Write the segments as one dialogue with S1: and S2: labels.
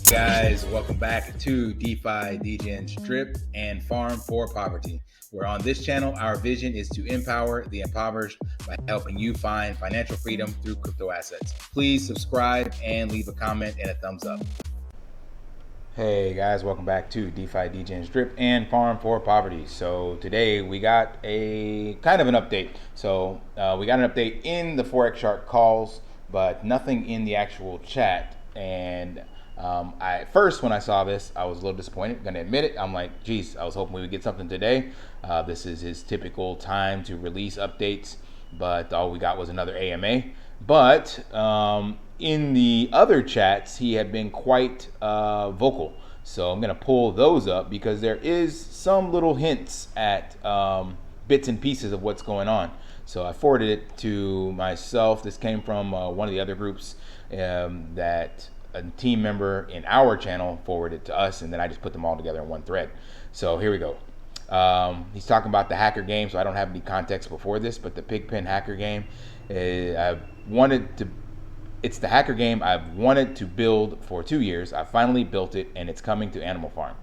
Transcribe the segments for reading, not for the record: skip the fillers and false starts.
S1: Guys, welcome back to DeFi, degens, drip, and farm for poverty. Where on this channel, our vision is to empower the impoverished by helping you find financial freedom through crypto assets. Please subscribe and leave a comment and a thumbs up. Hey guys, welcome back to DeFi, degens, drip, and farm for poverty. So today we got a kind of an update. So we got an update in the Forex Shark calls, but nothing in the actual chat. And first, when I saw this, I was a little disappointed, gonna admit it. I'm like, geez, I was hoping we would get something today. This is his typical time to release updates, but all we got was another AMA. But in the other chats, he had been quite vocal. So I'm gonna pull those up because there is some little hints at bits and pieces of what's going on. So I forwarded it to myself. This came from one of the other groups that a team member in our channel forwarded to us, and then I just put them all together in one thread. So here we go. He's talking about the hacker game, so I don't have any context before this, but the Pigpen hacker game, it's the hacker game I've wanted to build for 2 years. I finally built it, and it's coming to Animal Farm.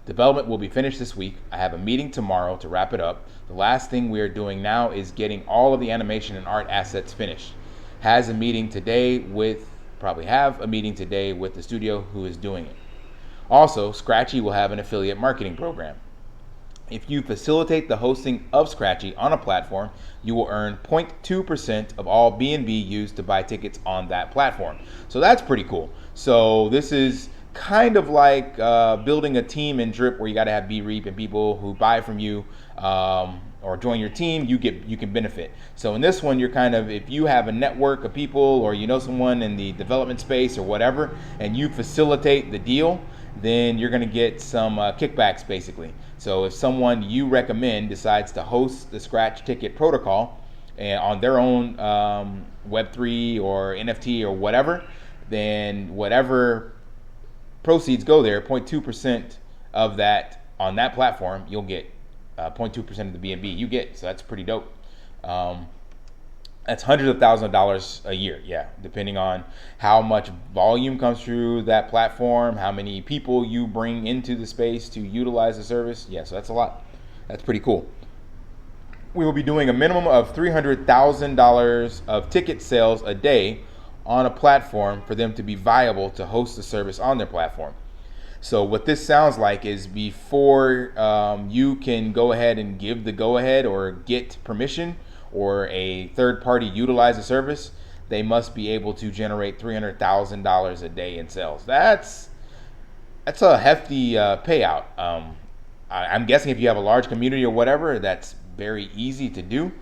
S1: Development will be finished this week. I have a meeting tomorrow to wrap it up. The last thing we are doing now is getting all of the animation and art assets finished. Probably have a meeting today with the studio who is doing it. Also, Scratchy will have an affiliate marketing program. If you facilitate the hosting of Scratchy on a platform, you will earn 0.2% of all BNB used to buy tickets on that platform. So that's pretty cool. So this is kind of like building a team in Drip where you got to have B-Reap and people who buy from you or join your team, you can benefit. So in this one, you're kind of, if you have a network of people or you know someone in the development space or whatever, and you facilitate the deal, then you're going to get some kickbacks basically. So if someone you recommend decides to host the Scratch ticket protocol and on their own Web3 or NFT or whatever, then whatever proceeds go there, 0.2% of that on that platform, you'll get 0.2% of the BNB you get. So that's pretty dope. That's hundreds of thousands of dollars a year, yeah, depending on how much volume comes through that platform, how many people you bring into the space to utilize the service. Yeah, so that's a lot. That's pretty cool. We will be doing a minimum of $300,000 of ticket sales a day on a platform for them to be viable to host the service on their platform. So what this sounds like is before you can go ahead and give the go-ahead or get permission or a third party utilize the service, they must be able to generate $300,000 a day in sales. That's a hefty payout. I'm guessing if you have a large community or whatever, that's very easy to do.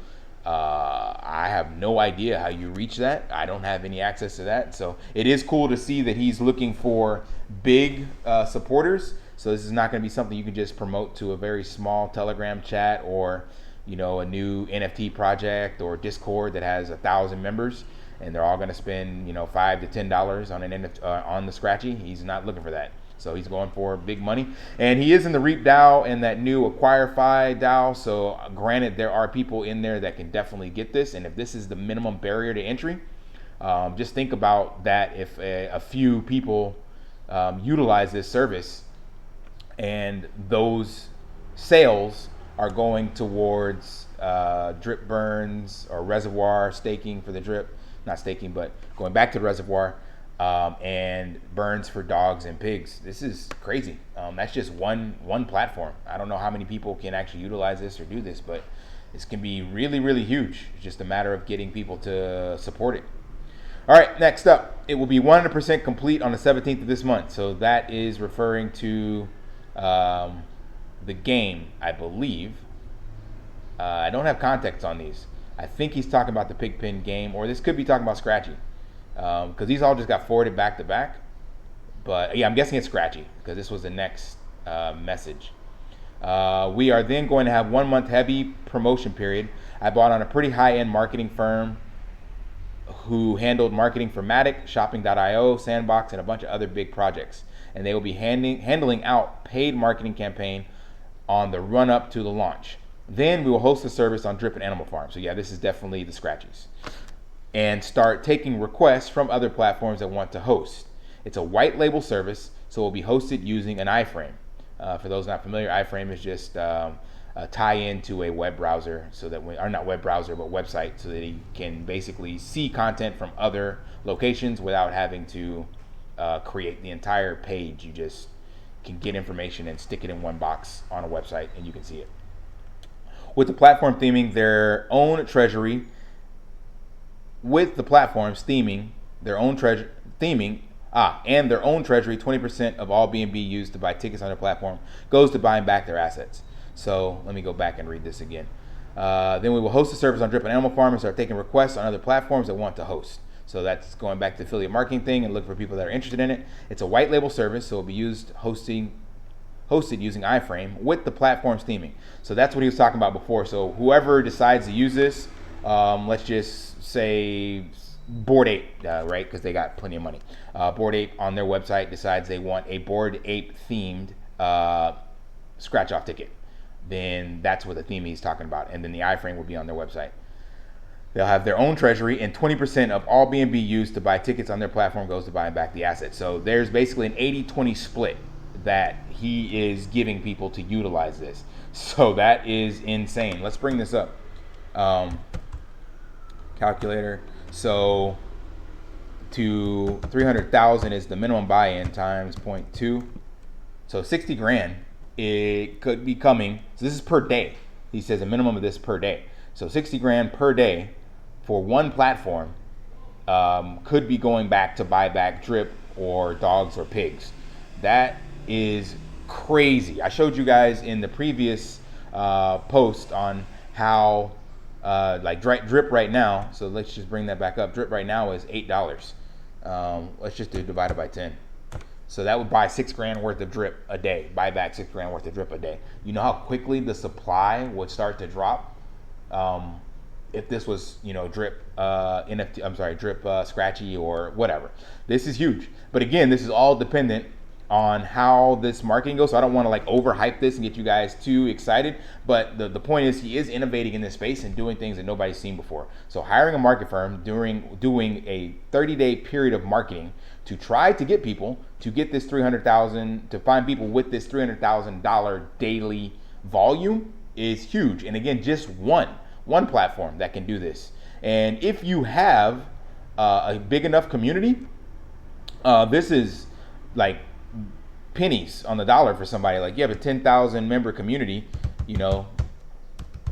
S1: I have no idea how you reach that. I don't have any access to that. So it is cool to see that he's looking for big supporters. So this is not going to be something you can just promote to a very small Telegram chat or, you know, a new NFT project or Discord that has 1,000 members and they're all going to spend, you know, $5 to $10 on an NFT, on the Scratchy. He's not looking for that. So he's going for big money, and he is in the Reap DAO and that new AcquireFi DAO. So granted, there are people in there that can definitely get this, and if this is the minimum barrier to entry, just think about that. If a few people utilize this service, and those sales are going towards drip burns or reservoir staking for the drip, not staking, but going back to the reservoir. And burns for dogs and pigs. This is crazy. That's just one platform. I don't know how many people can actually utilize this or do this, but this can be really, really huge. It's just a matter of getting people to support it. All right, next up, it will be 100% complete on the 17th of this month. So that is referring to the game, I believe. I don't have context on these. I think he's talking about the Pigpen game, or this could be talking about Scratchy. Because these all just got forwarded back to back. But yeah, I'm guessing it's Scratchy because this was the next message. We are then going to have 1 month heavy promotion period. I bought on a pretty high-end marketing firm who handled marketing for Matic, Shopping.io, Sandbox, and a bunch of other big projects. And they will be handling out paid marketing campaign on the run-up to the launch. Then we will host the service on Drip and Animal Farm. So yeah, this is definitely the scratchies. And start taking requests from other platforms that want to host. It's a white label service, so it will be hosted using an iframe. For those not familiar, iframe is just a tie-in to a web browser, so that or not web browser, but website, so that you can basically see content from other locations without having to create the entire page. You just can get information and stick it in one box on a website, and you can see it. With the platform theming their own treasury, with the platforms theming their own theming and their own treasury, 20% of all BNB used to buy tickets on their platform goes to buying back their assets. So let me go back and read this again. Then we will host the service on Drip and Animal Farm and start taking requests on other platforms that want to host. So that's going back to the affiliate marketing thing and look for people that are interested in it. It's a white label service, so it'll be hosted using iframe with the platform's theming. So that's what he was talking about before. So whoever decides to use this, let's just say Bored Ape, right? Because they got plenty of money. Bored Ape on their website decides they want a Bored Ape themed scratch off ticket. Then that's what the theme he's talking about. And then the iframe will be on their website. They'll have their own treasury, and 20% of all BNB used to buy tickets on their platform goes to buying back the assets. So there's basically an 80-20 split that he is giving people to utilize this. So that is insane. Let's bring this up. Calculator. So to 300,000 is the minimum buy-in times 0.2. So 60 grand, it could be coming. So this is per day. He says a minimum of this per day. So 60 grand per day for one platform could be going back to buy back Drip or dogs or pigs. That is crazy. I showed you guys in the previous post on how like Drip right now. So let's just bring that back up. Drip right now is $8. Let's just do divided by 10. So that would buy 6 grand worth of Drip a day. Buy back 6 grand worth of Drip a day. You know how quickly the supply would start to drop if this was, Drip NFT. I'm sorry, Drip Scratchy or whatever. This is huge. But again, this is all dependent on how this marketing goes. So I don't want to overhype this and get you guys too excited. But the point is, he is innovating in this space and doing things that nobody's seen before. So hiring a market firm, doing a 30-day period of marketing to try to get people to get this $300,000, to find people with this $300,000 daily volume is huge. And again, just one platform that can do this. And if you have a big enough community, this is like pennies on the dollar for somebody. Like you have a 10,000 member community,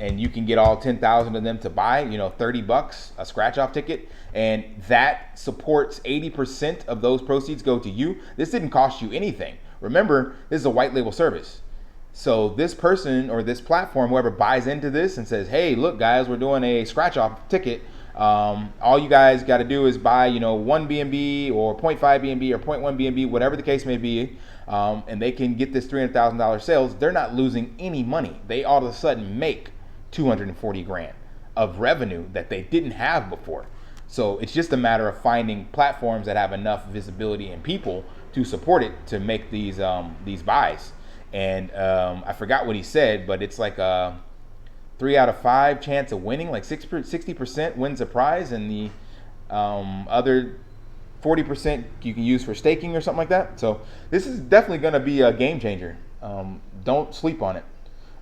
S1: and you can get all 10,000 of them to buy, $30 a scratch off ticket, and that supports 80% of those proceeds go to you. This didn't cost you anything. Remember, this is a white label service. So this person or this platform, whoever buys into this and says, hey, look guys, we're doing a scratch off ticket. All you guys got to do is buy, 1 BNB or 0.5 BNB or 0.1 BNB, whatever the case may be. And they can get this $300,000 sales. They're not losing any money. They all of a sudden make 240 grand of revenue that they didn't have before. So it's just a matter of finding platforms that have enough visibility and people to support it to make these buys. And I forgot what he said, but it's like a 3 out of 5 chance of winning, like 60% wins a prize, and the other 40% you can use for staking or something like that. So this is definitely going to be a game changer. Don't sleep on it.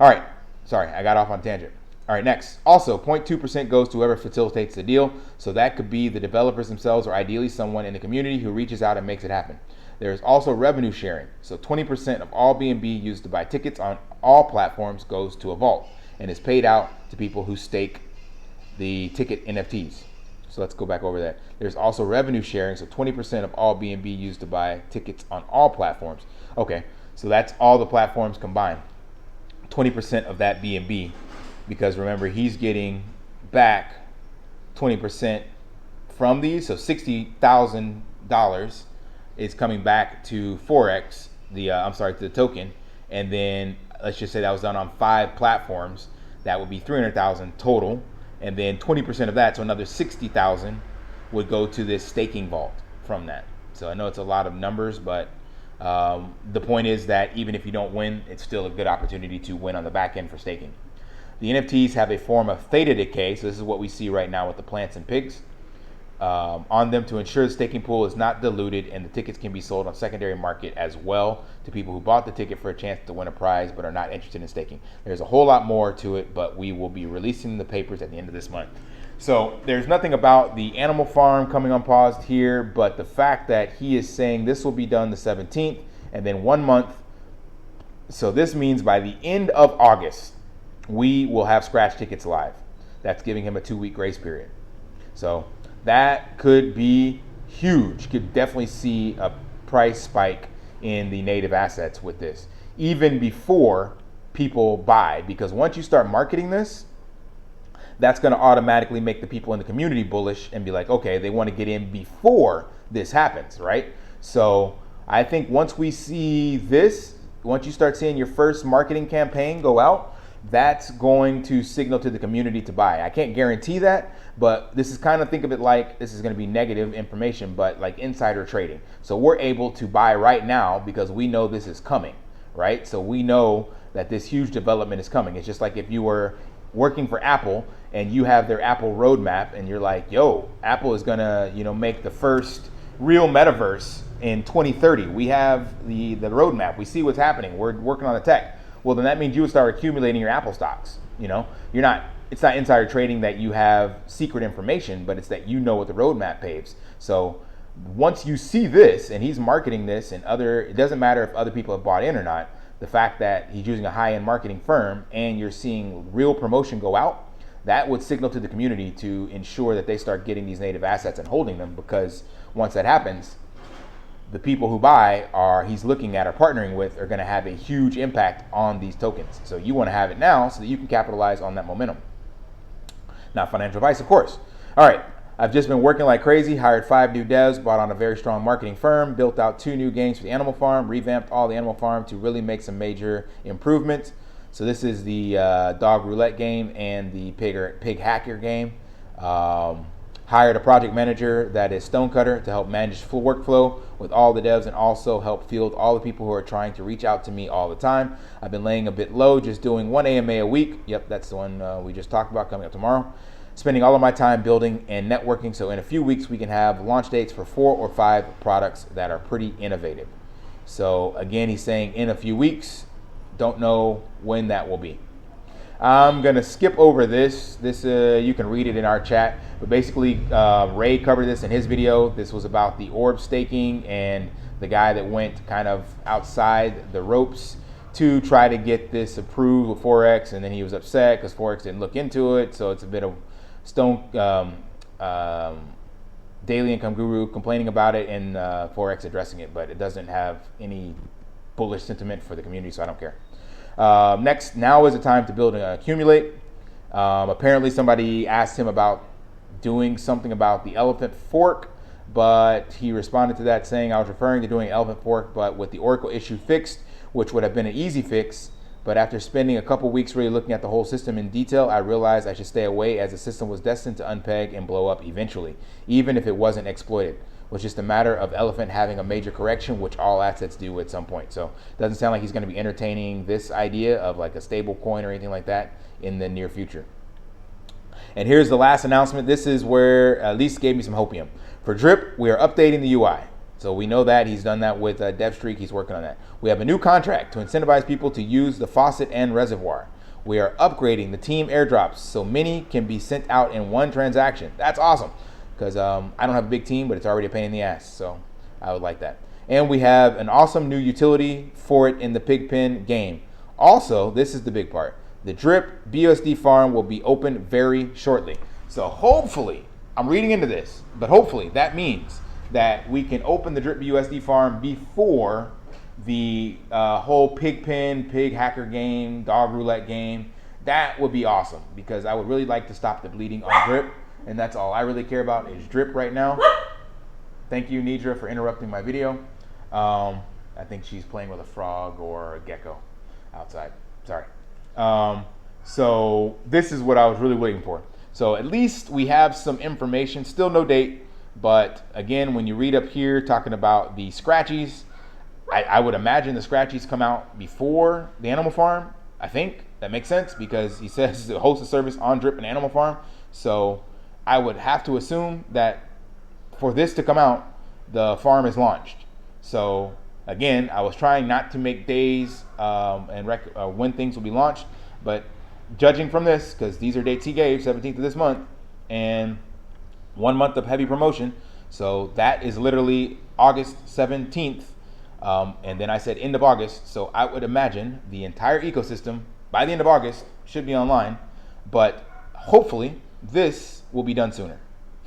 S1: All right. Sorry, I got off on a tangent. All right, next. Also, 0.2% goes to whoever facilitates the deal. So that could be the developers themselves or ideally someone in the community who reaches out and makes it happen. There's also revenue sharing. So 20% of all BNB used to buy tickets on all platforms goes to a vault and is paid out to people who stake the ticket NFTs. So let's go back over that. There's also revenue sharing. So 20% of all BNB used to buy tickets on all platforms. Okay, so that's all the platforms combined. 20% of that BNB, because remember, he's getting back 20% from these. So $60,000 is coming back to Forex, to the token. And then let's just say that was done on 5 platforms. That would be 300,000 total. And then 20% of that, so another 60,000 would go to this staking vault from that. So I know it's a lot of numbers, but the point is that even if you don't win, it's still a good opportunity to win on the back end for staking. The NFTs have a form of theta decay, so this is what we see right now with the plants and pigs, on them to ensure the staking pool is not diluted, and the tickets can be sold on secondary market as well to people who bought the ticket for a chance to win a prize but are not interested in staking. There's a whole lot more to it, but we will be releasing the papers at the end of this month. So there's nothing about the animal farm coming unpaused here, but the fact that he is saying this will be done the 17th and then 1 month. So this means by the end of August, we will have scratch tickets live. That's giving him a 2-week grace period. So that could be huge. Could definitely see a price spike in the native assets with this, even before people buy, because once you start marketing this, that's going to automatically make the people in the community bullish and be like, okay, they want to get in before this happens, right? So I think once we see this, once you start seeing your first marketing campaign go out, that's going to signal to the community to buy. I can't guarantee that, but this is kind of, think of it like this is going to be negative information, but like insider trading. So we're able to buy right now because we know this is coming, right? So we know that this huge development is coming. It's just like if you were working for Apple and you have their Apple roadmap and you're like, yo, Apple is gonna, make the first real metaverse in 2030. We have the roadmap. We see what's happening. We're working on the tech. Well, then that means you would start accumulating your Apple stocks. It's not insider trading that you have secret information, but it's that you know what the roadmap paves. So once you see this and he's marketing this and it doesn't matter if other people have bought in or not, the fact that he's using a high-end marketing firm and you're seeing real promotion go out, that would signal to the community to ensure that they start getting these native assets and holding them, because once that happens, the people who he's looking at or partnering with are going to have a huge impact on these tokens. So you want to have it now so that you can capitalize on that momentum. Not financial advice, of course. All right. I've just been working like crazy, hired 5 new devs, brought on a very strong marketing firm, built out 2 new games for the Animal Farm, revamped all the Animal Farm to really make some major improvements. So this is the dog roulette game and the pig hacker game. Hired a project manager that is Stonecutter to help manage full workflow with all the devs and also help field all the people who are trying to reach out to me all the time. I've been laying a bit low, just doing 1 AMA a week. Yep, that's the one we just talked about coming up tomorrow. Spending all of my time building and networking, so in a few weeks we can have launch dates for 4 or 5 products that are pretty innovative. So again, he's saying in a few weeks. Don't know when that will be. I'm going to skip over this. You can read it in our chat. But basically, Ray covered this in his video. This was about the orb staking and the guy that went kind of outside the ropes to try to get this approved with Forex. And then he was upset because Forex didn't look into it. So it's a bit of Daily Income Guru complaining about it and Forex addressing it. But it doesn't have any bullish sentiment for the community, so I don't care. Next, now is the time to build and accumulate. Apparently somebody asked him about doing something about the elephant fork, but he responded to that saying I was referring to doing an elephant fork, but with the Oracle issue fixed, which would have been an easy fix. But after spending a couple weeks really looking at the whole system in detail, I realized I should stay away as the system was destined to unpeg and blow up eventually, even if it wasn't exploited. It was just a matter of elephant having a major correction, which all assets do at some point. So it doesn't sound like he's going to be entertaining this idea of like a stable coin or anything like that in the near future. And here's the last announcement. This is where at least gave me some hopium. For Drip, we are updating the UI. So we know that he's done that with DevStreak. He's working on that. We have a new contract to incentivize people to use the Faucet and Reservoir. We are upgrading the team airdrops so many can be sent out in one transaction. That's awesome. Because I don't have a big team, but it's already a pain in the ass, so I would like that. And we have an awesome new utility for it in the Pigpen game. Also, this is the big part. The Drip BUSD farm will be open very shortly. So hopefully, I'm reading into this, but hopefully that means that we can open the Drip BUSD farm before the whole Pigpen, pig hacker game, dog roulette game. That would be awesome, because I would really like to stop the bleeding on Drip. And that's all I really care about is Drip right now. Thank you, Nidra, for interrupting my video. I think she's playing with a frog or a gecko outside. Sorry. So this is what I was really waiting for. So at least we have some information. Still no date. But again, when you read up here talking about the scratchies, I would imagine the scratchies come out before the Animal Farm, I think. that makes sense because he says to host a service on Drip and Animal Farm. So I would have to assume that for this to come out, the farm is launched. So again, I was trying not to make days and when things will be launched, but judging from this, because these are dates he gave, 17th of this month, and 1 month of heavy promotion. So that is literally August 17th. And then I said end of August. So I would imagine the entire ecosystem by the end of August should be online. But hopefully this will be done sooner.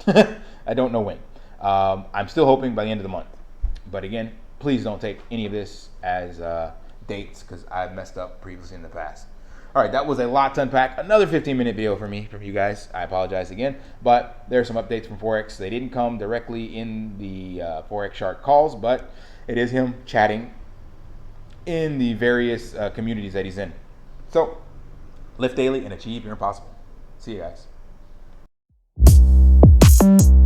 S1: I don't know when. I'm still hoping by the end of the month. But again, please don't take any of this as dates because I've messed up previously in the past. All right, that was a lot to unpack. Another 15-minute video from you guys. I apologize again, but there are some updates from Forex. They didn't come directly in the Forex Shark calls, but it is him chatting in the various communities that he's in. So, lift daily and achieve your impossible. See you guys.